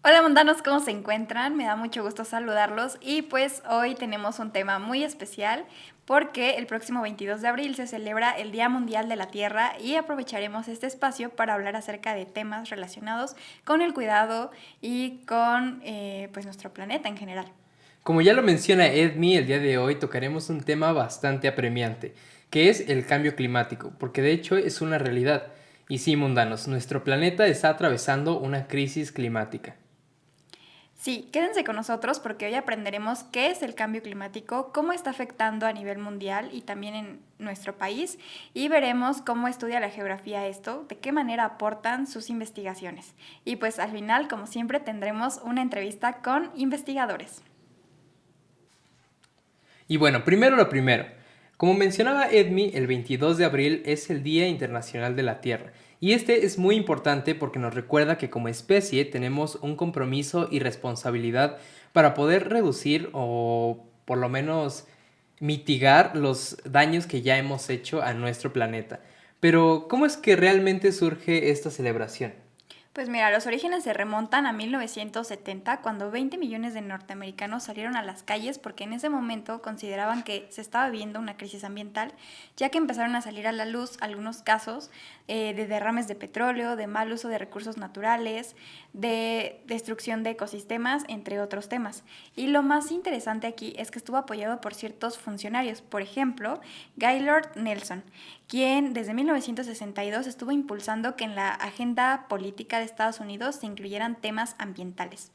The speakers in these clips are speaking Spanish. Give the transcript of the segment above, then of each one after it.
Hola mundanos, ¿cómo se encuentran? Me da mucho gusto saludarlos y pues hoy tenemos un tema muy especial porque el próximo 22 de abril se celebra el Día Mundial de la Tierra y aprovecharemos este espacio para hablar acerca de temas relacionados con el cuidado y con pues nuestro planeta en general. Como ya lo menciona Edmi, el día de hoy tocaremos un tema bastante apremiante, que es el cambio climático, porque de hecho es una realidad. Y sí, mundanos, nuestro planeta está atravesando una crisis climática. Sí, quédense con nosotros porque hoy aprenderemos qué es el cambio climático, cómo está afectando a nivel mundial y también en nuestro país y veremos cómo estudia la geografía esto, de qué manera aportan sus investigaciones. Y pues al final, como siempre, tendremos una entrevista con investigadores. Y bueno, primero lo primero. Como mencionaba Edmi, el 22 de abril es el Día Internacional de la Tierra. Y este es muy importante porque nos recuerda que como especie tenemos un compromiso y responsabilidad para poder reducir o por lo menos mitigar los daños que ya hemos hecho a nuestro planeta. Pero, ¿cómo es que realmente surge esta celebración? Pues mira, los orígenes se remontan a 1970, cuando 20 millones de norteamericanos salieron a las calles porque en ese momento consideraban que se estaba viviendo una crisis ambiental, ya que empezaron a salir a la luz algunos casos de derrames de petróleo, de mal uso de recursos naturales, de destrucción de ecosistemas, entre otros temas. Y lo más interesante aquí es que estuvo apoyado por ciertos funcionarios, por ejemplo, Gaylord Nelson, quien desde 1962 estuvo impulsando que en la agenda política de Estados Unidos se incluyeran temas ambientales.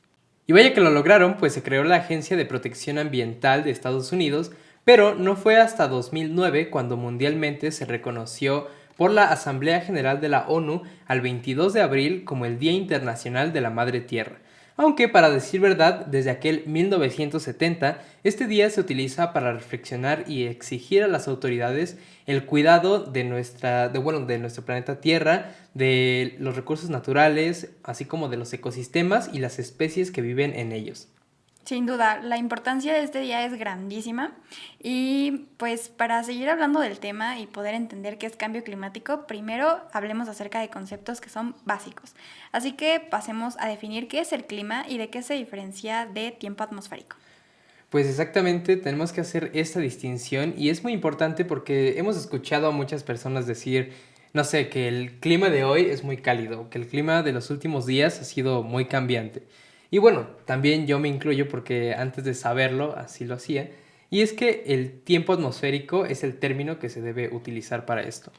Y vaya que lo lograron, pues se creó la Agencia de Protección Ambiental de Estados Unidos, pero no fue hasta 2009 cuando mundialmente se reconoció por la Asamblea General de la ONU al 22 de abril como el Día Internacional de la Madre Tierra. Aunque, para decir verdad, desde aquel 1970, este día se utiliza para reflexionar y exigir a las autoridades el cuidado de nuestro planeta Tierra, de los recursos naturales, así como de los ecosistemas y las especies que viven en ellos. Sin duda, la importancia de este día es grandísima y pues para seguir hablando del tema y poder entender qué es cambio climático, primero hablemos acerca de conceptos que son básicos. Así que pasemos a definir qué es el clima y de qué se diferencia de tiempo atmosférico. Pues exactamente, tenemos que hacer esta distinción y es muy importante porque hemos escuchado a muchas personas decir, no sé, que el clima de hoy es muy cálido, que el clima de los últimos días ha sido muy cambiante. Y bueno, también yo me incluyo porque antes de saberlo así lo hacía, y es que el tiempo atmosférico es el término que se debe utilizar para esto.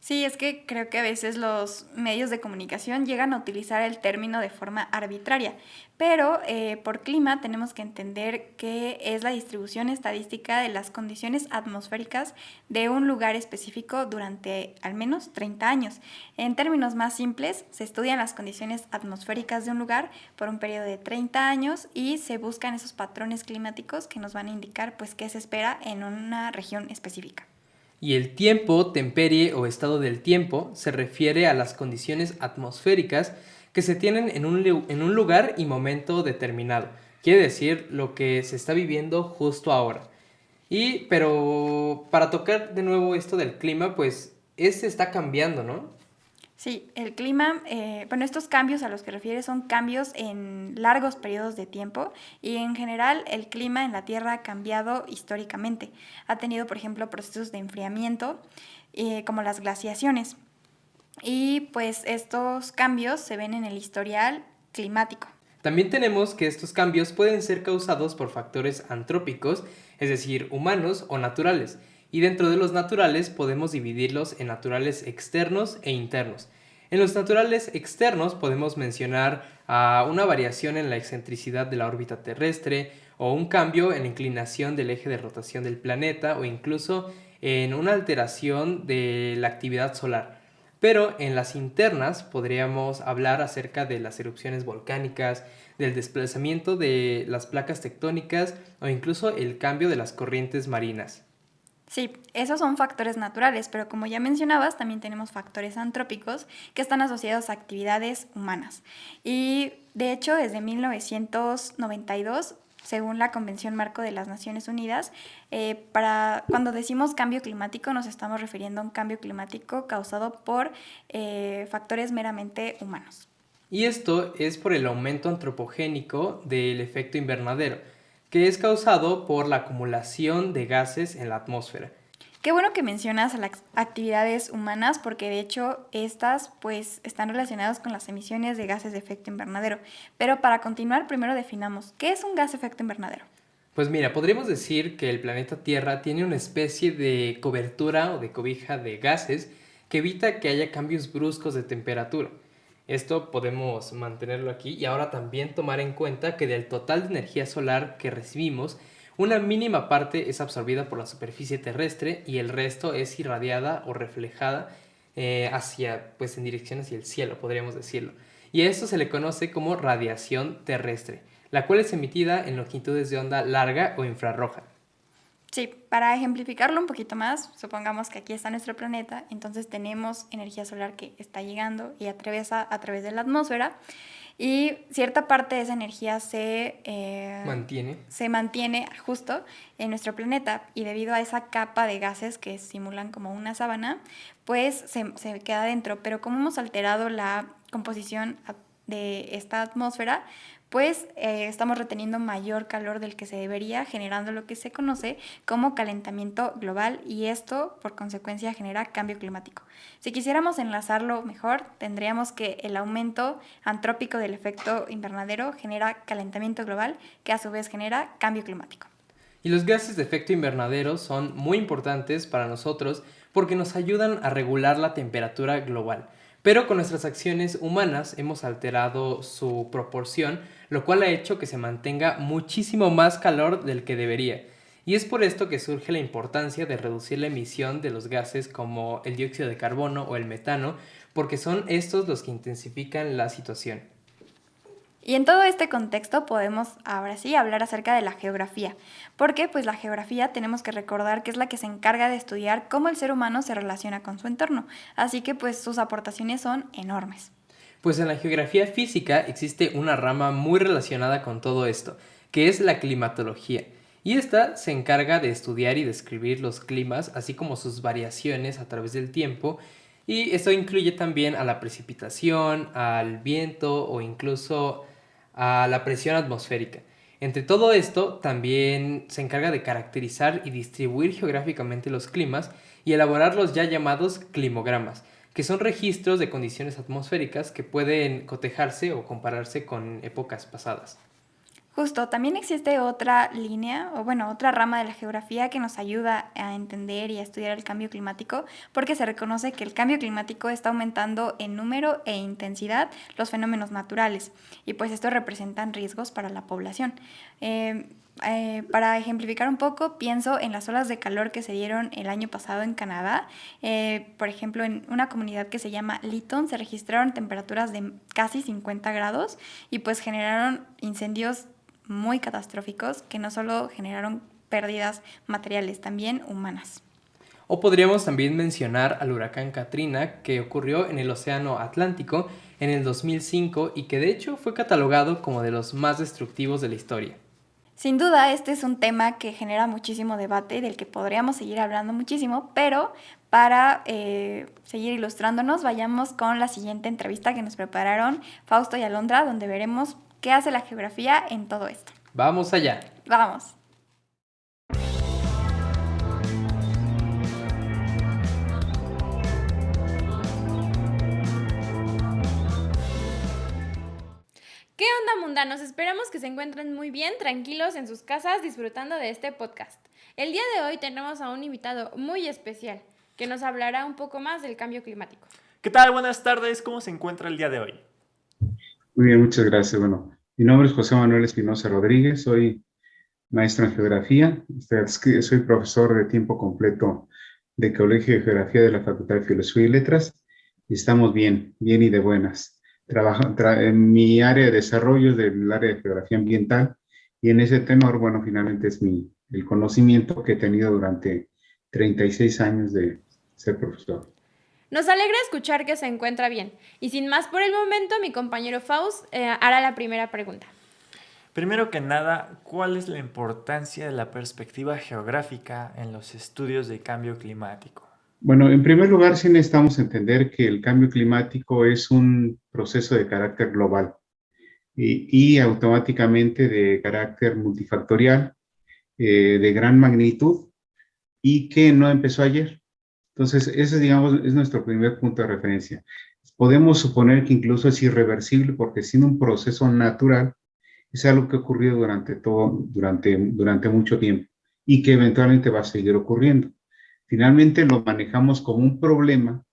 Sí, es que creo que a veces los medios de comunicación llegan a utilizar el término de forma arbitraria, pero por clima tenemos que entender qué es la distribución estadística de las condiciones atmosféricas de un lugar específico durante al menos 30 años. En términos más simples, se estudian las condiciones atmosféricas de un lugar por un periodo de 30 años y se buscan esos patrones climáticos que nos van a indicar pues qué se espera en una región específica. Y el tiempo, temperie o estado del tiempo se refiere a las condiciones atmosféricas que se tienen en un lugar y momento determinado. Quiere decir lo que se está viviendo justo ahora. Pero para tocar de nuevo esto del clima, pues este está cambiando, ¿no? Sí, el clima, bueno, estos cambios a los que refieres son cambios en largos periodos de tiempo y en general el clima en la Tierra ha cambiado históricamente. Ha tenido, por ejemplo, procesos de enfriamiento como las glaciaciones y pues estos cambios se ven en el historial climático. También tenemos que estos cambios pueden ser causados por factores antrópicos, es decir, humanos o naturales, y dentro de los naturales podemos dividirlos en naturales externos e internos. En los naturales externos podemos mencionar una variación en la excentricidad de la órbita terrestre o un cambio en la inclinación del eje de rotación del planeta o incluso en una alteración de la actividad solar. Pero en las internas podríamos hablar acerca de las erupciones volcánicas, del desplazamiento de las placas tectónicas o incluso el cambio de las corrientes marinas. Sí, esos son factores naturales, pero como ya mencionabas, también tenemos factores antrópicos que están asociados a actividades humanas. Y de hecho, desde 1992, según la Convención Marco de las Naciones Unidas, cuando decimos cambio climático nos estamos refiriendo a un cambio climático causado por factores meramente humanos. Y esto es por el aumento antropogénico del efecto invernadero, que es causado por la acumulación de gases en la atmósfera. Qué bueno que mencionas a las actividades humanas porque de hecho estas pues están relacionadas con las emisiones de gases de efecto invernadero. Pero para continuar, primero definamos, ¿qué es un gas de efecto invernadero? Pues mira, podríamos decir que el planeta Tierra tiene una especie de cobertura o de cobija de gases que evita que haya cambios bruscos de temperatura. Esto podemos mantenerlo aquí y ahora también tomar en cuenta que del total de energía solar que recibimos, una mínima parte es absorbida por la superficie terrestre y el resto es irradiada o reflejada pues en dirección hacia el cielo, podríamos decirlo. Y a esto se le conoce como radiación terrestre, la cual es emitida en longitudes de onda larga o infrarroja. Sí, para ejemplificarlo un poquito más, supongamos que aquí está nuestro planeta, entonces tenemos energía solar que está llegando y atraviesa a través de la atmósfera y cierta parte de esa energía Mantiene. se mantiene justo en nuestro planeta y debido a esa capa de gases que simulan como una sábana, pues se queda dentro. Pero como hemos alterado la composición de esta atmósfera, pues estamos reteniendo mayor calor del que se debería, generando lo que se conoce como calentamiento global y esto por consecuencia genera cambio climático. Si quisiéramos enlazarlo mejor, tendríamos que el aumento antrópico del efecto invernadero genera calentamiento global, que a su vez genera cambio climático. Y los gases de efecto invernadero son muy importantes para nosotros porque nos ayudan a regular la temperatura global. Pero con nuestras acciones humanas hemos alterado su proporción, lo cual ha hecho que se mantenga muchísimo más calor del que debería. Y es por esto que surge la importancia de reducir la emisión de los gases como el dióxido de carbono o el metano, porque son estos los que intensifican la situación. Y en todo este contexto podemos ahora sí hablar acerca de la geografía, porque pues la geografía tenemos que recordar que es la que se encarga de estudiar cómo el ser humano se relaciona con su entorno, así que pues sus aportaciones son enormes. Pues en la geografía física existe una rama muy relacionada con todo esto, que es la climatología. Y esta se encarga de estudiar y describir los climas, así como sus variaciones a través del tiempo. Y esto incluye también a la precipitación, al viento o incluso a la presión atmosférica. Entre todo esto, también se encarga de caracterizar y distribuir geográficamente los climas y elaborar los ya llamados climogramas, que son registros de condiciones atmosféricas que pueden cotejarse o compararse con épocas pasadas. Justo, también existe otra línea, o bueno, otra rama de la geografía que nos ayuda a entender y a estudiar el cambio climático, porque se reconoce que el cambio climático está aumentando en número e intensidad los fenómenos naturales, y pues esto representan riesgos para la población. Para ejemplificar un poco, pienso en las olas de calor que se dieron el año pasado en Canadá. Por ejemplo, en una comunidad que se llama Lytton se registraron temperaturas de casi 50 grados y pues generaron incendios muy catastróficos que no solo generaron pérdidas materiales, también humanas. O podríamos también mencionar al huracán Katrina, que ocurrió en el Océano Atlántico en el 2005 y que de hecho fue catalogado como de los más destructivos de la historia. Sin duda, este es un tema que genera muchísimo debate, del que podríamos seguir hablando muchísimo, pero para seguir ilustrándonos, vayamos con la siguiente entrevista que nos prepararon Fausto y Alondra, donde veremos qué hace la geografía en todo esto. Vamos allá. Vamos. ¿Qué onda, mundanos? Esperamos que se encuentren muy bien, tranquilos en sus casas, disfrutando de este podcast. El día de hoy tenemos a un invitado muy especial que nos hablará un poco más del cambio climático. ¿Qué tal? Buenas tardes. ¿Cómo se encuentra el día de hoy? Muy bien, muchas gracias. Bueno, mi nombre es José Manuel Espinosa Rodríguez, soy maestro en geografía, soy profesor de tiempo completo de Colegio de Geografía de la Facultad de Filosofía y Letras y estamos bien y de buenas. En mi área de desarrollo es del área de geografía ambiental y en ese tenor, bueno, finalmente es el conocimiento que he tenido durante 36 años de ser profesor. Nos alegra escuchar que se encuentra bien. Y sin más por el momento, mi compañero Faust hará la primera pregunta. Primero que nada, ¿cuál es la importancia de la perspectiva geográfica en los estudios de cambio climático? Bueno, en primer lugar, sí necesitamos entender que el cambio climático es un proceso de carácter global y automáticamente de carácter multifactorial, de gran magnitud y que no empezó ayer. Entonces, ese, digamos, es nuestro primer punto de referencia. Podemos suponer que incluso es irreversible porque siendo un proceso natural, es algo que ha ocurrido durante mucho tiempo y que eventualmente va a seguir ocurriendo. Finalmente lo manejamos como un problema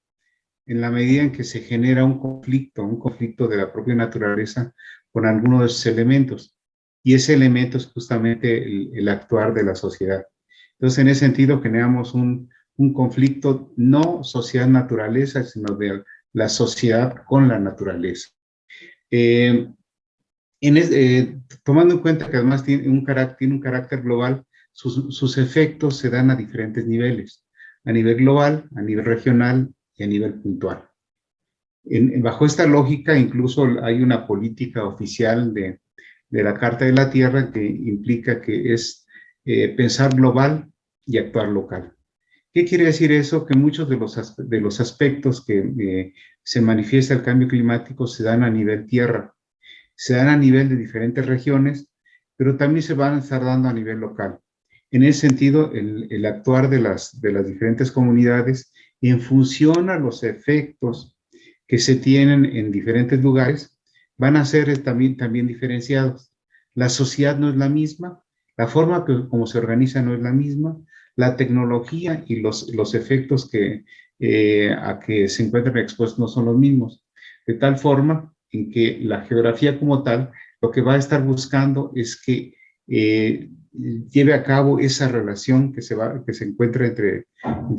en la medida en que se genera un conflicto de la propia naturaleza con algunos de esos elementos. Y ese elemento es justamente el actuar de la sociedad. Entonces, en ese sentido, generamos un conflicto no sociedad-naturaleza, sino de la sociedad con la naturaleza. Eh, tomando en cuenta que además tiene un carácter global, sus efectos se dan a diferentes niveles, a nivel global, a nivel regional y a nivel puntual. Bajo esta lógica, incluso hay una política oficial de la Carta de la Tierra que implica que es pensar global y actuar local. ¿Qué quiere decir eso? Que muchos de los aspectos que se manifiesta el cambio climático se dan a nivel tierra, se dan a nivel de diferentes regiones, pero también se van a estar dando a nivel local. En ese sentido, el actuar de las diferentes comunidades en función a los efectos que se tienen en diferentes lugares van a ser también diferenciados. La sociedad no es la misma, la forma como se organiza no es la misma, la tecnología y los efectos a que se encuentran expuestos no son los mismos. De tal forma en que la geografía como tal lo que va a estar buscando es que lleve a cabo esa relación que se encuentra entre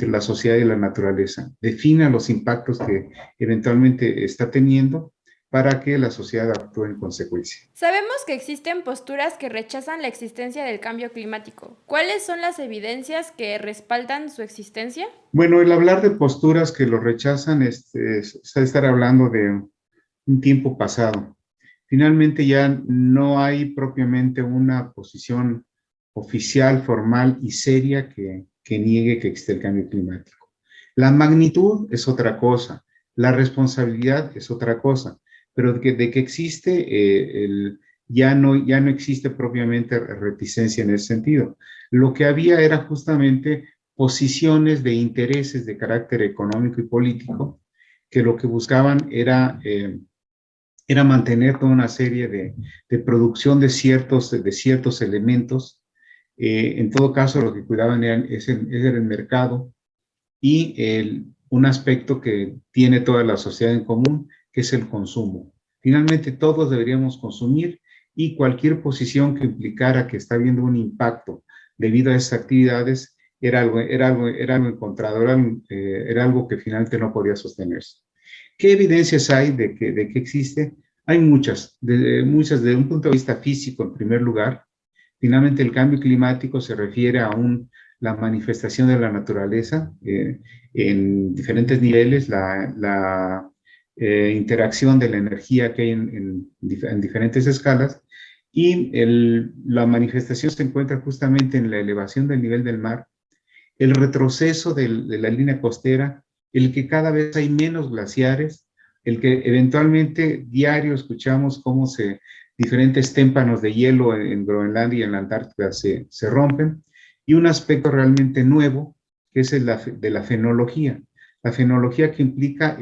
la sociedad y la naturaleza. Defina los impactos que eventualmente está teniendo para que la sociedad actúe en consecuencia. Sabemos que existen posturas que rechazan la existencia del cambio climático. ¿Cuáles son las evidencias que respaldan su existencia? Bueno, el hablar de posturas que lo rechazan es estar hablando de un tiempo pasado. Finalmente ya no hay propiamente una posición oficial, formal y seria que niegue que existe el cambio climático. La magnitud es otra cosa, la responsabilidad es otra cosa, pero de que existe, ya no existe propiamente reticencia en ese sentido. Lo que había era justamente posiciones de intereses de carácter económico y político que lo que buscaban era mantener toda una serie de producción de ciertos elementos. En todo caso, lo que cuidaban era el mercado y un aspecto que tiene toda la sociedad en común, que es el consumo. Finalmente, todos deberíamos consumir y cualquier posición que implicara que está habiendo un impacto debido a esas actividades era algo encontrado, era algo que finalmente no podía sostenerse. ¿Qué evidencias hay de que existe? Hay muchas de un punto de vista físico en primer lugar. Finalmente, el cambio climático se refiere a la manifestación de la naturaleza en diferentes niveles, la interacción de la energía que hay en diferentes escalas y la manifestación se encuentra justamente en la elevación del nivel del mar, el retroceso de la línea costera, el que cada vez hay menos glaciares, el que eventualmente diario escuchamos cómo diferentes témpanos de hielo en Groenlandia y en la Antártida se rompen, y un aspecto realmente nuevo, que es el de la fenología. La fenología que implica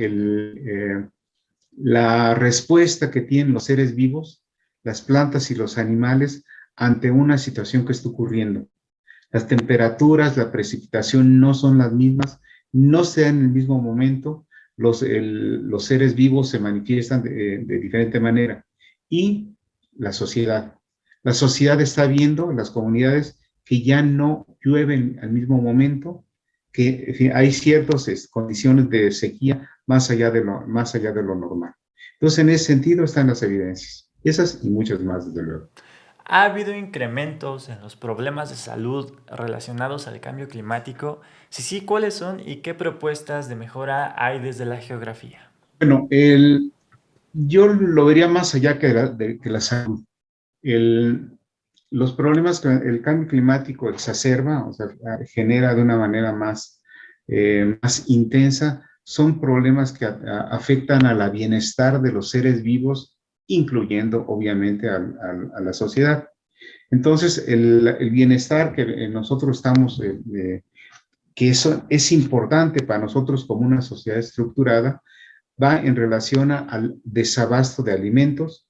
la respuesta que tienen los seres vivos, las plantas y los animales, ante una situación que está ocurriendo. Las temperaturas, la precipitación no son las mismas, no se dan en el mismo momento, los seres vivos se manifiestan de diferente manera. Y la sociedad. La sociedad está viendo, las comunidades, que ya no llueven al mismo momento, que en fin, hay ciertas condiciones de sequía más allá de lo normal. Entonces, en ese sentido están las evidencias. Esas y muchas más, desde luego. ¿Ha habido incrementos en los problemas de salud relacionados al cambio climático? Si sí, ¿cuáles son y qué propuestas de mejora hay desde la geografía? Bueno, yo lo vería más allá que la salud. Los problemas que el cambio climático exacerba, o sea, genera de una manera más más intensa, son problemas que afectan a la bienestar de los seres vivos, incluyendo obviamente a la sociedad. Entonces, el bienestar que nosotros estamos, que eso es importante para nosotros como una sociedad estructurada, va en relación al desabasto de alimentos.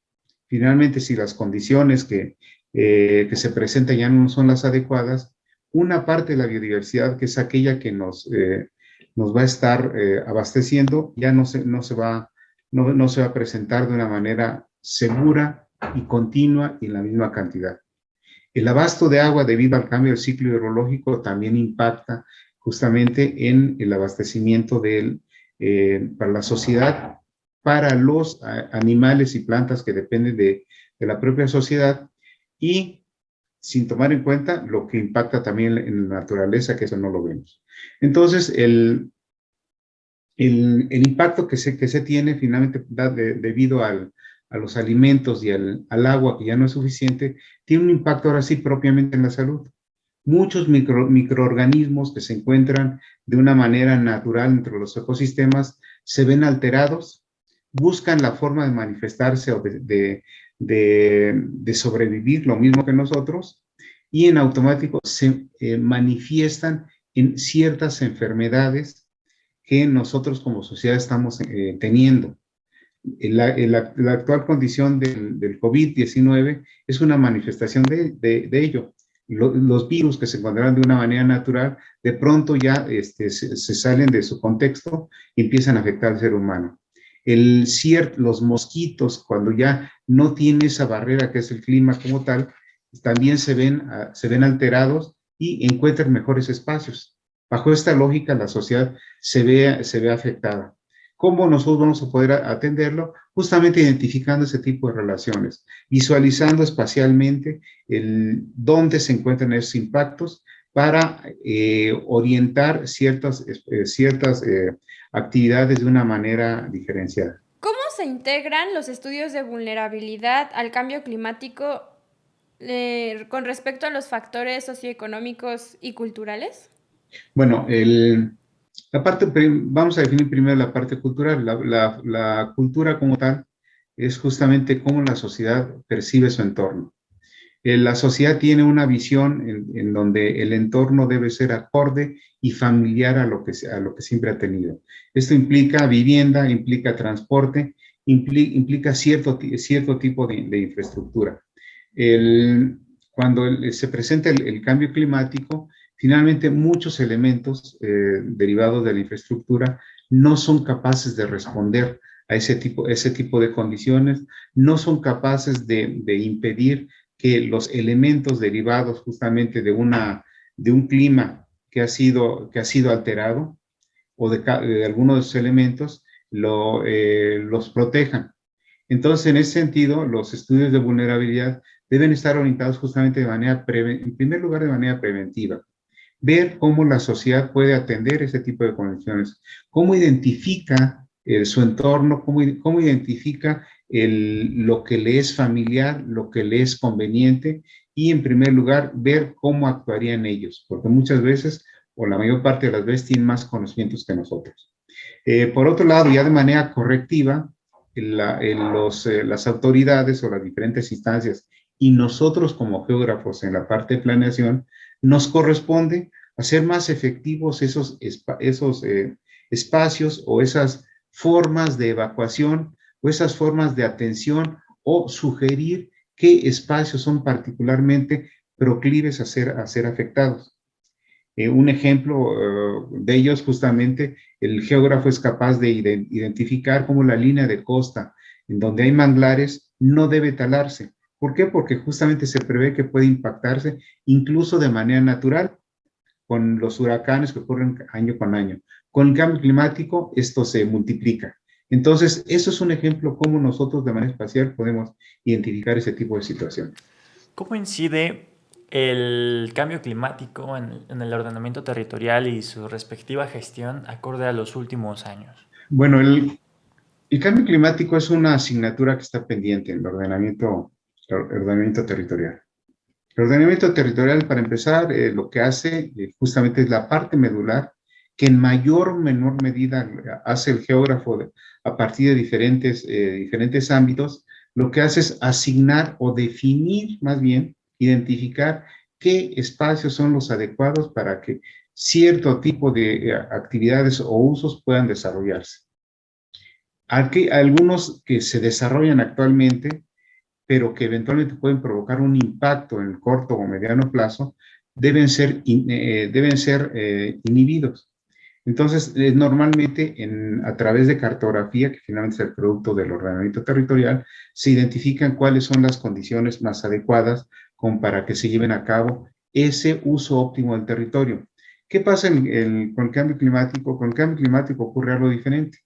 Finalmente, si las condiciones que se presentan ya no son las adecuadas, una parte de la biodiversidad, que es aquella que nos va a estar abasteciendo, ya no se va a presentar de una manera segura y continua y en la misma cantidad. El abasto de agua debido al cambio del ciclo hidrológico también impacta justamente en el abastecimiento para la sociedad, para los animales y plantas que dependen de la propia sociedad, y sin tomar en cuenta lo que impacta también en la naturaleza, que eso no lo vemos. Entonces, el impacto que se tiene finalmente debido a los alimentos y al agua, que ya no es suficiente, tiene un impacto ahora sí propiamente en la salud. Muchos microorganismos que se encuentran de una manera natural entre los ecosistemas se ven alterados, buscan la forma de manifestarse o de sobrevivir, lo mismo que nosotros, y en automático se manifiestan en ciertas enfermedades que nosotros como sociedad estamos teniendo. La actual condición del COVID-19 es una manifestación de ello. Los virus que se encontraban de una manera natural, de pronto ya se salen de su contexto y empiezan a afectar al ser humano. Los mosquitos, cuando ya no tiene esa barrera que es el clima como tal, también se ven alterados y encuentran mejores espacios. Bajo esta lógica, la sociedad se ve afectada. ¿Cómo nosotros vamos a poder atenderlo? Justamente identificando ese tipo de relaciones, visualizando espacialmente dónde se encuentran esos impactos para orientar ciertas actividades de una manera diferenciada. ¿Cómo se integran los estudios de vulnerabilidad al cambio climático con respecto a los factores socioeconómicos y culturales? Bueno, vamos a definir primero la parte cultural. La cultura como tal es justamente cómo la sociedad percibe su entorno. La sociedad tiene una visión en donde el entorno debe ser acorde y familiar a lo que siempre ha tenido. Esto implica vivienda, implica transporte, implica cierto tipo de infraestructura. Cuando se presenta el cambio climático, finalmente muchos elementos derivados de la infraestructura no son capaces de responder a ese tipo de condiciones, no son capaces de impedir que los elementos derivados justamente de un clima que ha sido alterado o de algunos de esos elementos los protejan. Entonces, en ese sentido, los estudios de vulnerabilidad deben estar orientados justamente en primer lugar, de manera preventiva. Ver cómo la sociedad puede atender ese tipo de condiciones, cómo identifica su entorno, cómo identifica lo que le es familiar, lo que le es conveniente, y en primer lugar ver cómo actuarían ellos, porque muchas veces, o la mayor parte de las veces, tienen más conocimientos que nosotros. Por otro lado, ya de manera correctiva, las autoridades o las diferentes instancias y nosotros como geógrafos en la parte de planeación, nos corresponde hacer más efectivos esos espacios o esas formas de evacuación o esas formas de atención, o sugerir qué espacios son particularmente proclives a ser afectados. Un ejemplo de ellos, justamente, el geógrafo es capaz de identificar cómo la línea de costa en donde hay manglares no debe talarse. ¿Por qué? Porque justamente se prevé que puede impactarse incluso de manera natural con los huracanes que ocurren año con año. Con el cambio climático esto se multiplica. Entonces, eso es un ejemplo cómo nosotros de manera espacial podemos identificar ese tipo de situaciones. ¿Cómo incide el cambio climático en el ordenamiento territorial y su respectiva gestión acorde a los últimos años? Bueno, el cambio climático es una asignatura que está pendiente en el ordenamiento territorial. El ordenamiento territorial, para empezar, lo que hace justamente es la parte medular, que en mayor o menor medida hace el geógrafo a partir de diferentes ámbitos, lo que hace es asignar o definir, más bien, identificar qué espacios son los adecuados para que cierto tipo de actividades o usos puedan desarrollarse. Aquí hay algunos que se desarrollan actualmente, pero que eventualmente pueden provocar un impacto en el corto o mediano plazo, deben ser inhibidos. Entonces, normalmente a través de cartografía, que finalmente es el producto del ordenamiento territorial, se identifican cuáles son las condiciones más adecuadas como para que se lleven a cabo ese uso óptimo del territorio. ¿Qué pasa con el cambio climático? Con el cambio climático ocurre algo diferente.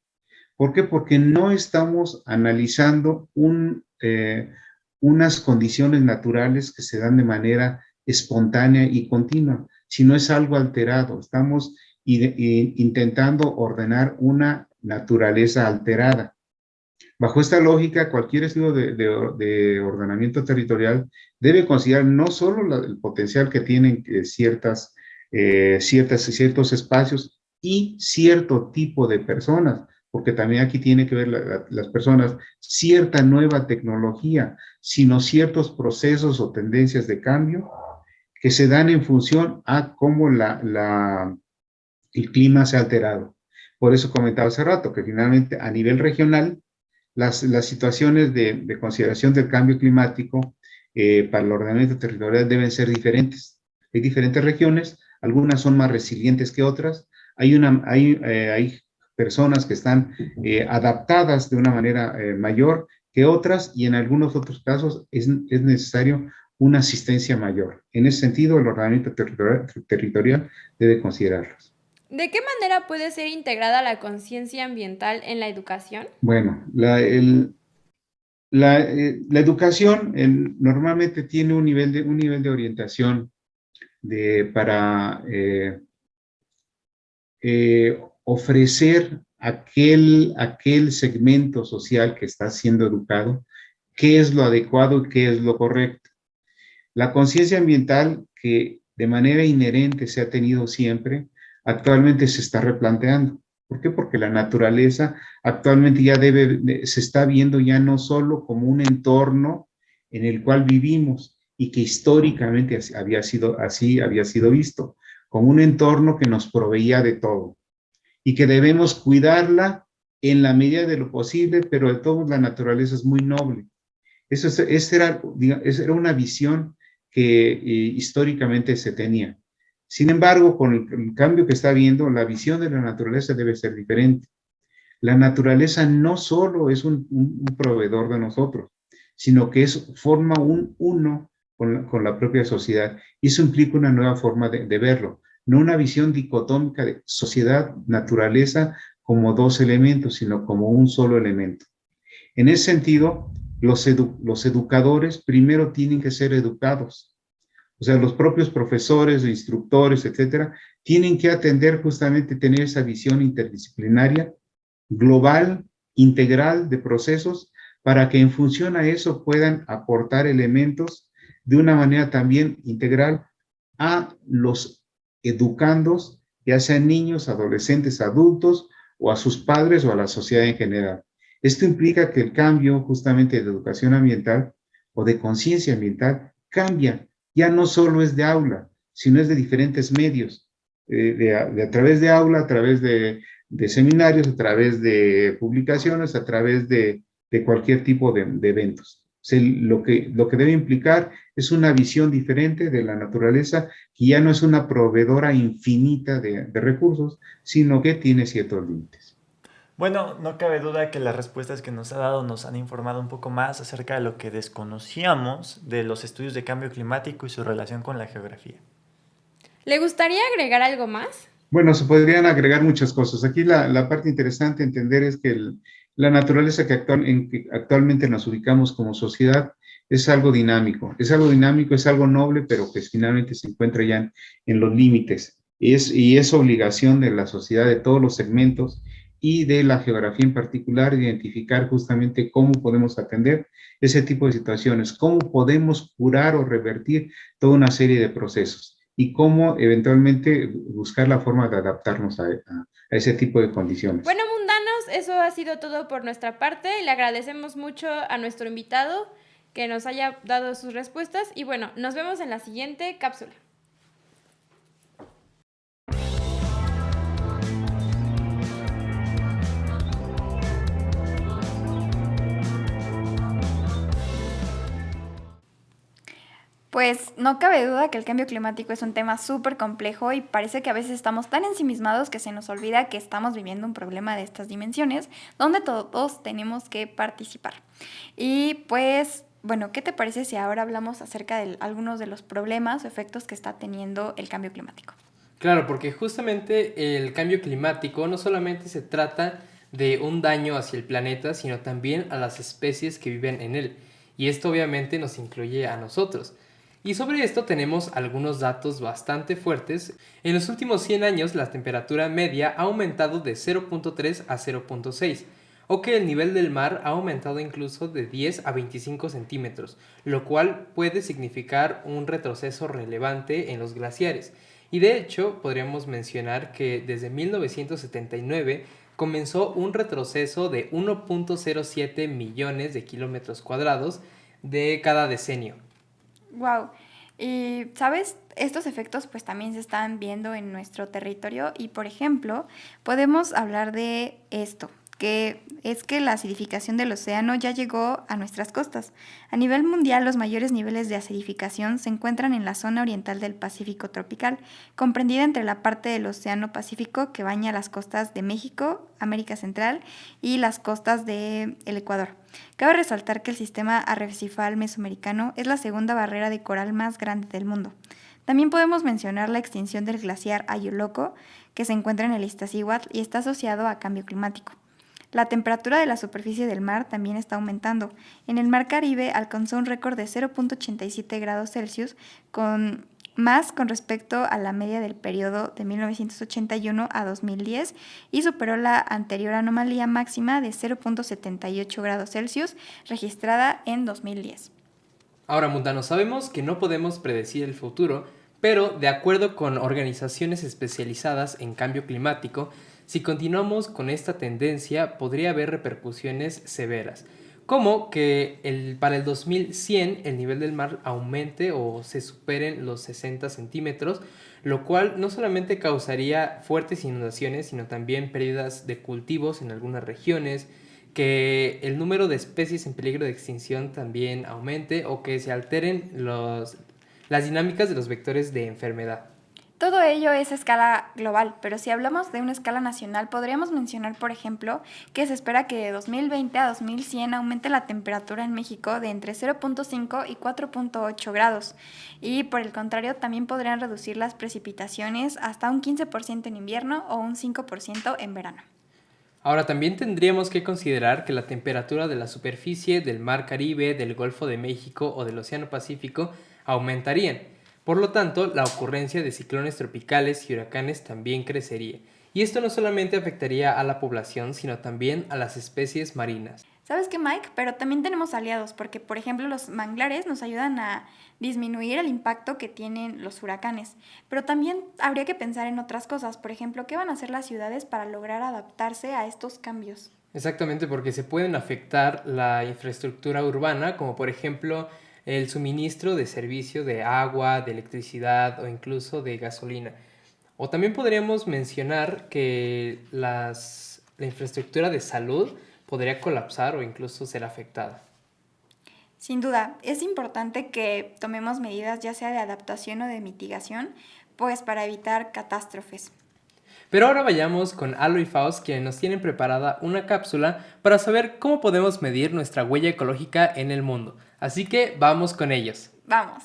¿Por qué? Porque no estamos analizando unas condiciones naturales que se dan de manera espontánea y continua, sino es algo alterado. Estamos intentando ordenar una naturaleza alterada. Bajo esta lógica, cualquier estudio de ordenamiento territorial debe considerar no solo el potencial que tienen ciertos espacios y cierto tipo de personas, porque también aquí tiene que ver las personas, cierta nueva tecnología, sino ciertos procesos o tendencias de cambio que se dan en función a cómo el clima se ha alterado. Por eso comentaba hace rato que finalmente a nivel regional, las situaciones de consideración del cambio climático para el ordenamiento territorial deben ser diferentes. Hay diferentes regiones, algunas son más resilientes que otras, hay personas que están adaptadas de una manera mayor que otras y en algunos otros casos es necesario una asistencia mayor. En ese sentido, el ordenamiento territorial debe considerarlos. ¿De qué manera puede ser integrada la conciencia ambiental en la educación? Bueno, la educación normalmente tiene un nivel de orientación para ofrecer aquel segmento social que está siendo educado, qué es lo adecuado y qué es lo correcto. La conciencia ambiental, que de manera inherente se ha tenido siempre, actualmente se está replanteando. ¿Por qué? Porque la naturaleza actualmente ya se está viendo ya no solo como un entorno en el cual vivimos y que históricamente había sido visto, como un entorno que nos proveía de todo y que debemos cuidarla en la medida de lo posible, pero de todo la naturaleza es muy noble. Esa era una visión que históricamente se tenía. Sin embargo, con el cambio que está habiendo, la visión de la naturaleza debe ser diferente. La naturaleza no solo es un proveedor de nosotros, sino que forma un uno con la propia sociedad. Y eso implica una nueva forma de verlo, no una visión dicotómica de sociedad-naturaleza como dos elementos, sino como un solo elemento. En ese sentido, los educadores primero tienen que ser educados. O sea, los propios profesores, instructores, etcétera, tienen que atender justamente tener esa visión interdisciplinaria, global, integral de procesos, para que en función a eso puedan aportar elementos de una manera también integral a los educandos, ya sean niños, adolescentes, adultos, o a sus padres o a la sociedad en general. Esto implica que el cambio justamente de educación ambiental o de conciencia ambiental cambia. Ya no solo es de aula, sino es de diferentes medios, a través de aula, a través de seminarios, a través de publicaciones, a través de cualquier tipo de eventos. O sea, lo que debe implicar es una visión diferente de la naturaleza, que ya no es una proveedora infinita de recursos, sino que tiene ciertos límites. Bueno, no cabe duda que las respuestas que nos ha dado nos han informado un poco más acerca de lo que desconocíamos de los estudios de cambio climático y su relación con la geografía. ¿Le gustaría agregar algo más? Bueno, se podrían agregar muchas cosas. Aquí la parte interesante a entender es que la naturaleza en que actualmente nos ubicamos como sociedad es algo dinámico. Es algo dinámico, es algo noble, pero que finalmente se encuentra ya en los límites. Y es obligación de la sociedad, de todos los segmentos, y de la geografía en particular, identificar justamente cómo podemos atender ese tipo de situaciones, cómo podemos curar o revertir toda una serie de procesos. y cómo eventualmente buscar la forma de adaptarnos a ese tipo de condiciones. Bueno, mundanos, eso ha sido todo por nuestra parte. Le agradecemos mucho a nuestro invitado que nos haya dado sus respuestas y bueno, nos vemos en la siguiente cápsula. Pues no cabe duda que el cambio climático es un tema súper complejo y parece que a veces estamos tan ensimismados que se nos olvida que estamos viviendo un problema de estas dimensiones donde todos tenemos que participar. Y pues, bueno, ¿qué te parece si ahora hablamos acerca de algunos de los problemas o efectos que está teniendo el cambio climático? Claro, porque justamente el cambio climático no solamente se trata de un daño hacia el planeta, sino también a las especies que viven en él. Y esto obviamente nos incluye a nosotros. Y sobre esto tenemos algunos datos bastante fuertes. En los últimos 100 años la temperatura media ha aumentado de 0.3 a 0.6, o que el nivel del mar ha aumentado incluso de 10 a 25 centímetros, lo cual puede significar un retroceso relevante en los glaciares. Y de hecho podríamos mencionar que desde 1979 comenzó un retroceso de 1.07 millones de kilómetros cuadrados de cada decenio. Wow. Y, ¿sabes? Estos efectos pues también se están viendo en nuestro territorio y, por ejemplo, podemos hablar de esto, que es que la acidificación del océano ya llegó a nuestras costas. A nivel mundial, los mayores niveles de acidificación se encuentran en la zona oriental del Pacífico tropical, comprendida entre la parte del Océano Pacífico que baña las costas de México, América Central y las costas del Ecuador. Cabe resaltar que el sistema arrecifal mesoamericano es la segunda barrera de coral más grande del mundo. También podemos mencionar la extinción del glaciar Ayoloco, que se encuentra en el Iztaccíhuatl y está asociado a cambio climático. La temperatura de la superficie del mar también está aumentando. En el Mar Caribe alcanzó un récord de 0.87 grados Celsius, con respecto a la media del periodo de 1981 a 2010 y superó la anterior anomalía máxima de 0.78 grados Celsius registrada en 2010. Ahora, mundanos, sabemos que no podemos predecir el futuro, pero de acuerdo con organizaciones especializadas en cambio climático, si continuamos con esta tendencia podría haber repercusiones severas, como que para el 2100 el nivel del mar aumente o se superen los 60 centímetros, lo cual no solamente causaría fuertes inundaciones, sino también pérdidas de cultivos en algunas regiones, que el número de especies en peligro de extinción también aumente o que se alteren las dinámicas de los vectores de enfermedad. Todo ello es a escala global, pero si hablamos de una escala nacional, podríamos mencionar, por ejemplo, que se espera que de 2020 a 2100 aumente la temperatura en México de entre 0.5 y 4.8 grados. Y por el contrario, también podrían reducir las precipitaciones hasta un 15% en invierno o un 5% en verano. Ahora también tendríamos que considerar que la temperatura de la superficie del Mar Caribe, del Golfo de México o del Océano Pacífico aumentarían. Por lo tanto, la ocurrencia de ciclones tropicales y huracanes también crecería. Y esto no solamente afectaría a la población, sino también a las especies marinas. ¿Sabes qué, Mike? Pero también tenemos aliados, porque, por ejemplo, los manglares nos ayudan a disminuir el impacto que tienen los huracanes. Pero también habría que pensar en otras cosas. Por ejemplo, ¿qué van a hacer las ciudades para lograr adaptarse a estos cambios? Exactamente, porque se pueden afectar la infraestructura urbana, como por ejemplo el suministro de servicio de agua, de electricidad o incluso de gasolina. O también podríamos mencionar que la infraestructura de salud podría colapsar o incluso ser afectada. Sin duda, es importante que tomemos medidas ya sea de adaptación o de mitigación, pues para evitar catástrofes. Pero ahora vayamos con Alo y Faust, quienes nos tienen preparada una cápsula para saber cómo podemos medir nuestra huella ecológica en el mundo. Así que vamos con ellos. ¡Vamos!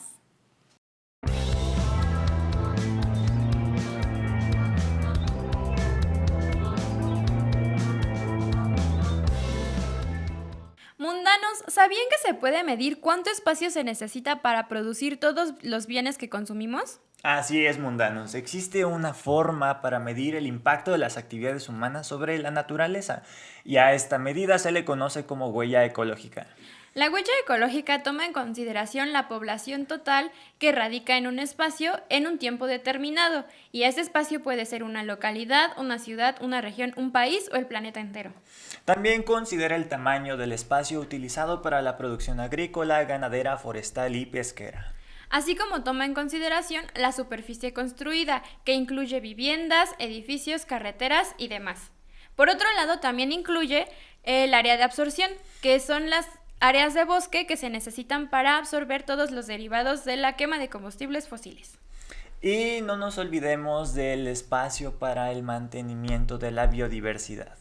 Mundanos, ¿sabían que se puede medir cuánto espacio se necesita para producir todos los bienes que consumimos? Así es, mundanos. Existe una forma para medir el impacto de las actividades humanas sobre la naturaleza y a esta medida se le conoce como huella ecológica. La huella ecológica toma en consideración la población total que radica en un espacio en un tiempo determinado, y ese espacio puede ser una localidad, una ciudad, una región, un país o el planeta entero. También considera el tamaño del espacio utilizado para la producción agrícola, ganadera, forestal y pesquera. Así como toma en consideración la superficie construida, que incluye viviendas, edificios, carreteras y demás. Por otro lado, también incluye el área de absorción, que son las áreas de bosque que se necesitan para absorber todos los derivados de la quema de combustibles fósiles. Y no nos olvidemos del espacio para el mantenimiento de la biodiversidad.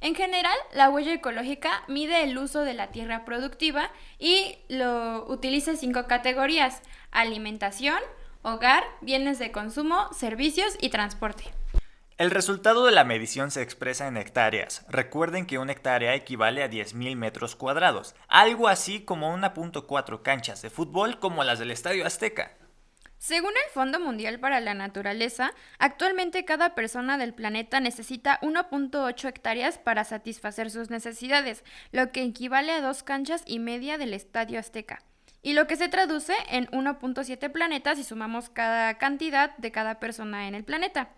En general, la huella ecológica mide el uso de la tierra productiva y lo utiliza en 5 categorías: alimentación, hogar, bienes de consumo, servicios y transporte. El resultado de la medición se expresa en hectáreas. Recuerden que una hectárea equivale a 10.000 metros cuadrados, algo así como 1.4 canchas de fútbol como las del Estadio Azteca. Según el Fondo Mundial para la Naturaleza, actualmente cada persona del planeta necesita 1.8 hectáreas para satisfacer sus necesidades, lo que equivale a 2 canchas y media del Estadio Azteca, y lo que se traduce en 1.7 planetas si sumamos cada cantidad de cada persona en el planeta.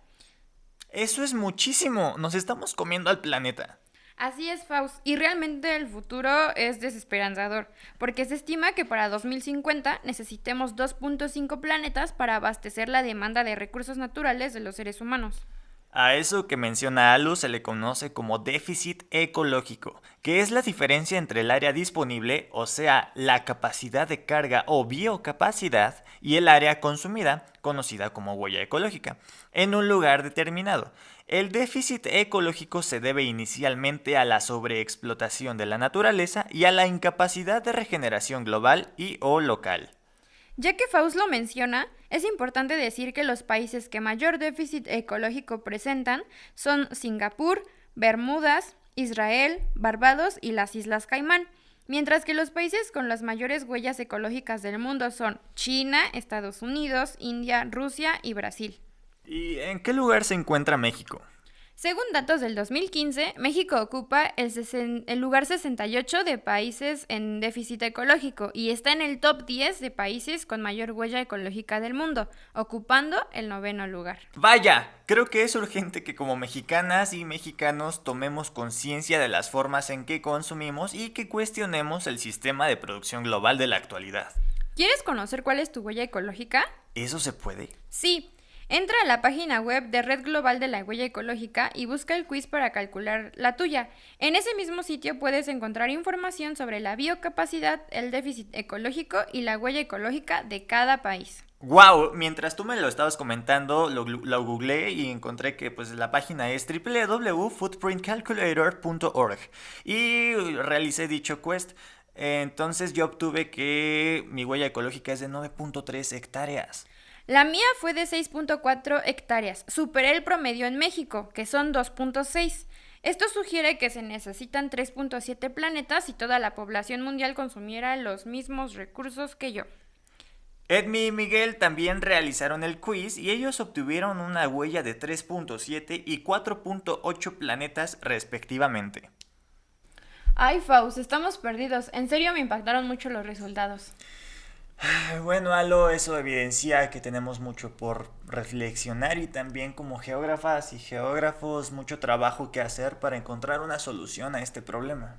Eso es muchísimo, nos estamos comiendo al planeta. Así es, Faust, y realmente el futuro es desesperanzador, porque se estima que para 2050 necesitemos 2.5 planetas para abastecer la demanda de recursos naturales de los seres humanos. A eso que menciona Alu se le conoce como déficit ecológico, que es la diferencia entre el área disponible, o sea, la capacidad de carga o biocapacidad, y el área consumida, conocida como huella ecológica, en un lugar determinado. El déficit ecológico se debe inicialmente a la sobreexplotación de la naturaleza y a la incapacidad de regeneración global y o local. Ya que Faust lo menciona, es importante decir que los países que mayor déficit ecológico presentan son Singapur, Bermudas, Israel, Barbados y las Islas Caimán, mientras que los países con las mayores huellas ecológicas del mundo son China, Estados Unidos, India, Rusia y Brasil. ¿Y en qué lugar se encuentra México? Según datos del 2015, México ocupa el lugar 68 de países en déficit ecológico y está en el top 10 de países con mayor huella ecológica del mundo, ocupando el 9º lugar. Vaya, creo que es urgente que como mexicanas y mexicanos tomemos conciencia de las formas en que consumimos y que cuestionemos el sistema de producción global de la actualidad. ¿Quieres conocer cuál es tu huella ecológica? ¿Eso se puede? Sí. Entra a la página web de Red Global de la Huella Ecológica y busca el quiz para calcular la tuya. En ese mismo sitio puedes encontrar información sobre la biocapacidad, el déficit ecológico y la huella ecológica de cada país. ¡Wow! Mientras tú me lo estabas comentando, lo googleé y encontré que pues la página es www.footprintcalculator.org y realicé dicho quest. Entonces yo obtuve que mi huella ecológica es de 9.3 hectáreas. La mía fue de 6.4 hectáreas. Superé el promedio en México, que son 2.6. Esto sugiere que se necesitan 3.7 planetas si toda la población mundial consumiera los mismos recursos que yo. Edmi y Miguel también realizaron el quiz y ellos obtuvieron una huella de 3.7 y 4.8 planetas respectivamente. Ay, Faust, estamos perdidos. En serio me impactaron mucho los resultados. Bueno, Alo, eso evidencia que tenemos mucho por reflexionar y también como geógrafas y geógrafos mucho trabajo que hacer para encontrar una solución a este problema.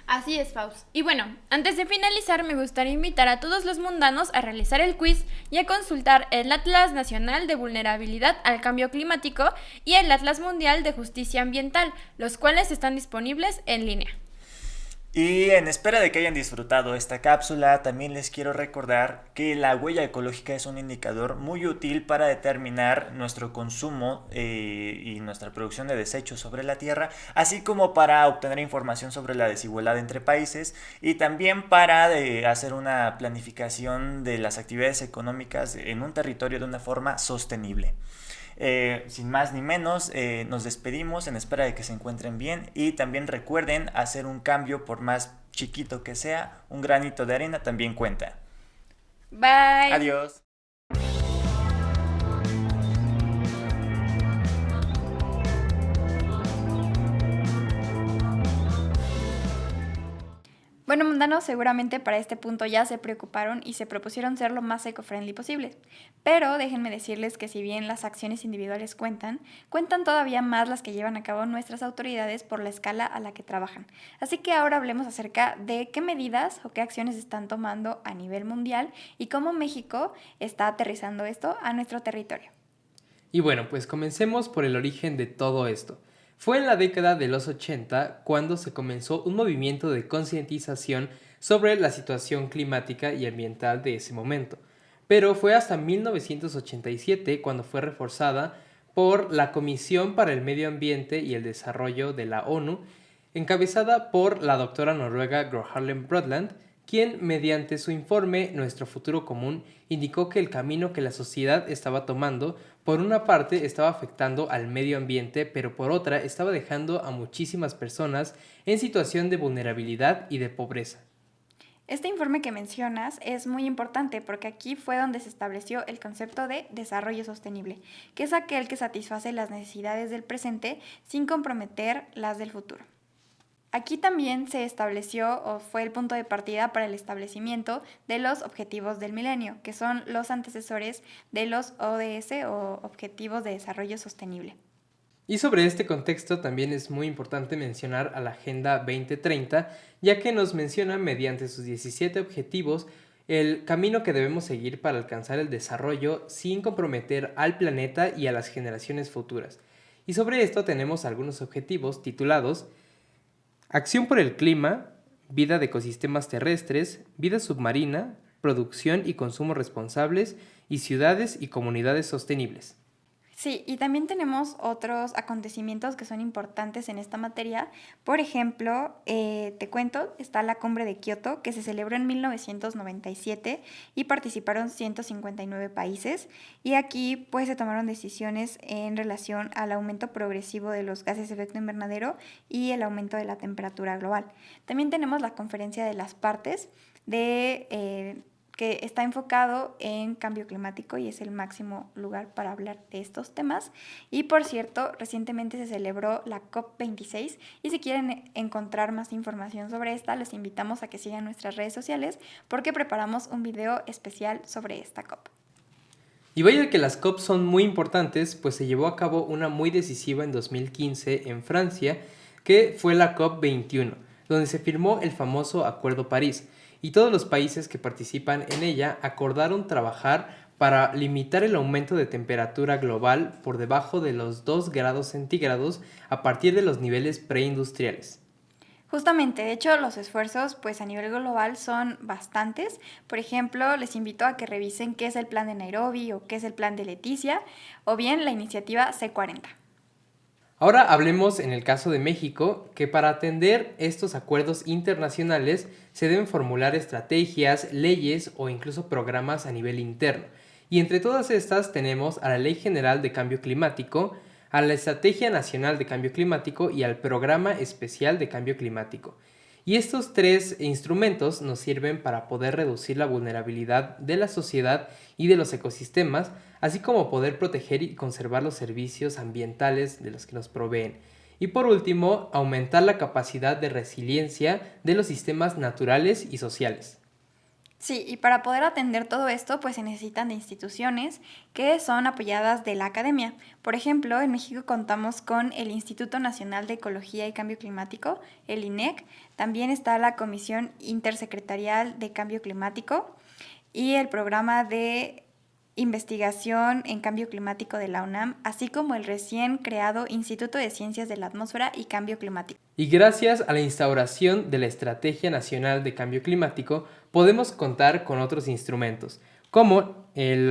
Así es, Faust. Y bueno, antes de finalizar me gustaría invitar a todos los mundanos a realizar el quiz y a consultar el Atlas Nacional de Vulnerabilidad al Cambio Climático y el Atlas Mundial de Justicia Ambiental, los cuales están disponibles en línea. Y en espera de que hayan disfrutado esta cápsula, también les quiero recordar que la huella ecológica es un indicador muy útil para determinar nuestro consumo y nuestra producción de desechos sobre la Tierra, así como para obtener información sobre la desigualdad entre países y también para hacer una planificación de las actividades económicas en un territorio de una forma sostenible. Sin más ni menos, nos despedimos en espera de que se encuentren bien y también recuerden hacer un cambio, por más chiquito que sea, un granito de arena también cuenta. Bye. Adiós. Bueno, mundanos, seguramente para este punto ya se preocuparon y se propusieron ser lo más eco-friendly posible. Pero déjenme decirles que si bien las acciones individuales cuentan todavía más las que llevan a cabo nuestras autoridades por la escala a la que trabajan. Así que ahora hablemos acerca de qué medidas o qué acciones están tomando a nivel mundial y cómo México está aterrizando esto a nuestro territorio. Y bueno, pues comencemos por el origen de todo esto. Fue en la década de los 80 cuando se comenzó un movimiento de concientización sobre la situación climática y ambiental de ese momento. Pero fue hasta 1987 cuando fue reforzada por la Comisión para el Medio Ambiente y el Desarrollo de la ONU, encabezada por la doctora noruega Gro Harlem Brundtland, quien mediante su informe Nuestro futuro común indicó que el camino que la sociedad estaba tomando, por una parte estaba afectando al medio ambiente, pero por otra estaba dejando a muchísimas personas en situación de vulnerabilidad y de pobreza. Este informe que mencionas es muy importante porque aquí fue donde se estableció el concepto de desarrollo sostenible, que es aquel que satisface las necesidades del presente sin comprometer las del futuro. Aquí también se estableció o fue el punto de partida para el establecimiento de los Objetivos del Milenio, que son los antecesores de los ODS o Objetivos de Desarrollo Sostenible. Y sobre este contexto también es muy importante mencionar a la Agenda 2030, ya que nos menciona mediante sus 17 objetivos el camino que debemos seguir para alcanzar el desarrollo sin comprometer al planeta y a las generaciones futuras. Y sobre esto tenemos algunos objetivos titulados Acción por el clima, vida de ecosistemas terrestres, vida submarina, producción y consumo responsables y ciudades y comunidades sostenibles. Sí, y también tenemos otros acontecimientos que son importantes en esta materia. Por ejemplo, te cuento, está la Cumbre de Kioto, que se celebró en 1997 y participaron 159 países. Y aquí pues se tomaron decisiones en relación al aumento progresivo de los gases de efecto invernadero y el aumento de la temperatura global. También tenemos la Conferencia de las Partes que está enfocado en cambio climático y es el máximo lugar para hablar de estos temas. Y por cierto, recientemente se celebró la COP26 y si quieren encontrar más información sobre esta, les invitamos a que sigan nuestras redes sociales porque preparamos un video especial sobre esta COP. Y vaya que las COP son muy importantes, pues se llevó a cabo una muy decisiva en 2015 en Francia, que fue la COP21, donde se firmó el famoso Acuerdo París, y todos los países que participan en ella acordaron trabajar para limitar el aumento de temperatura global por debajo de los 2 grados centígrados a partir de los niveles preindustriales. Justamente, de hecho, los esfuerzos pues a nivel global son bastantes. Por ejemplo, les invito a que revisen qué es el plan de Nairobi o qué es el plan de Leticia o bien la iniciativa C40. Ahora hablemos en el caso de México, que para atender estos acuerdos internacionales se deben formular estrategias, leyes o incluso programas a nivel interno. Y entre todas estas tenemos a la Ley General de Cambio Climático, a la Estrategia Nacional de Cambio Climático y al Programa Especial de Cambio Climático. Y estos tres instrumentos nos sirven para poder reducir la vulnerabilidad de la sociedad y de los ecosistemas, así como poder proteger y conservar los servicios ambientales de los que nos proveen. Y por último, aumentar la capacidad de resiliencia de los sistemas naturales y sociales. Sí, y para poder atender todo esto, pues se necesitan de instituciones que son apoyadas de la academia. Por ejemplo, en México contamos con el Instituto Nacional de Ecología y Cambio Climático, el INEC. También está la Comisión Intersecretarial de Cambio Climático y el Programa de Investigación en Cambio Climático de la UNAM, así como el recién creado Instituto de Ciencias de la Atmósfera y Cambio Climático. Y gracias a la instauración de la Estrategia Nacional de Cambio Climático, podemos contar con otros instrumentos, como el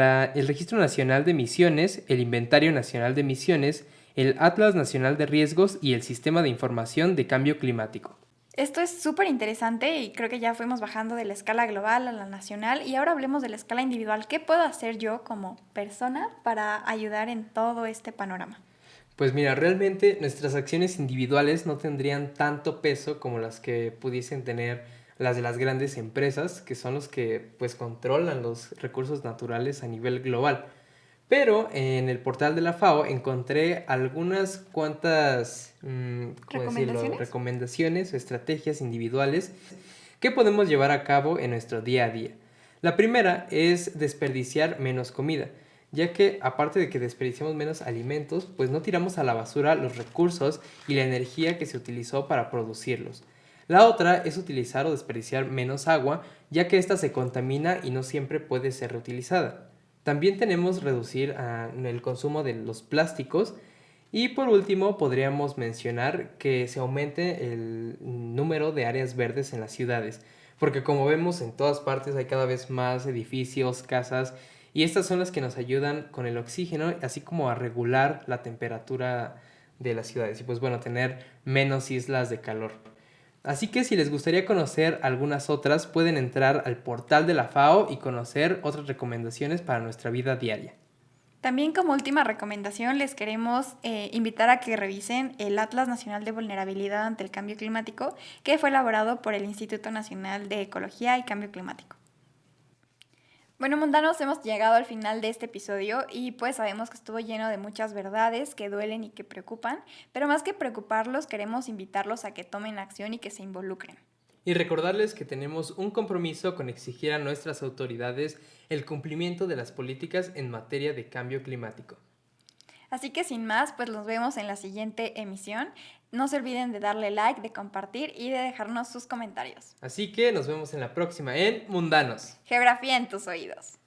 Registro Nacional de Emisiones, el Inventario Nacional de Emisiones, el Atlas Nacional de Riesgos y el Sistema de Información de Cambio Climático. Esto es súper interesante y creo que ya fuimos bajando de la escala global a la nacional y ahora hablemos de la escala individual. ¿Qué puedo hacer yo como persona para ayudar en todo este panorama? Pues mira, realmente nuestras acciones individuales no tendrían tanto peso como las que pudiesen tener las de las grandes empresas, que son los que pues controlan los recursos naturales a nivel global. Pero en el portal de la FAO encontré algunas cuantas recomendaciones o estrategias individuales que podemos llevar a cabo en nuestro día a día. La primera es desperdiciar menos comida, ya que aparte de que desperdiciamos menos alimentos, pues no tiramos a la basura los recursos y la energía que se utilizó para producirlos. La otra es utilizar o desperdiciar menos agua, ya que ésta se contamina y no siempre puede ser reutilizada. También tenemos reducir el consumo de los plásticos. Y por último, podríamos mencionar que se aumente el número de áreas verdes en las ciudades, porque como vemos en todas partes hay cada vez más edificios, casas, y estas son las que nos ayudan con el oxígeno, así como a regular la temperatura de las ciudades y pues bueno, tener menos islas de calor. Así que si les gustaría conocer algunas otras, pueden entrar al portal de la FAO y conocer otras recomendaciones para nuestra vida diaria. También como última recomendación les queremos invitar a que revisen el Atlas Nacional de Vulnerabilidad ante el Cambio Climático, que fue elaborado por el Instituto Nacional de Ecología y Cambio Climático. Bueno, mundanos, hemos llegado al final de este episodio y pues sabemos que estuvo lleno de muchas verdades que duelen y que preocupan, pero más que preocuparlos, queremos invitarlos a que tomen acción y que se involucren. Y recordarles que tenemos un compromiso con exigir a nuestras autoridades el cumplimiento de las políticas en materia de cambio climático. Así que sin más, pues nos vemos en la siguiente emisión. No se olviden de darle like, de compartir y de dejarnos sus comentarios. Así que nos vemos en la próxima en Mundanos. Geografía en tus oídos.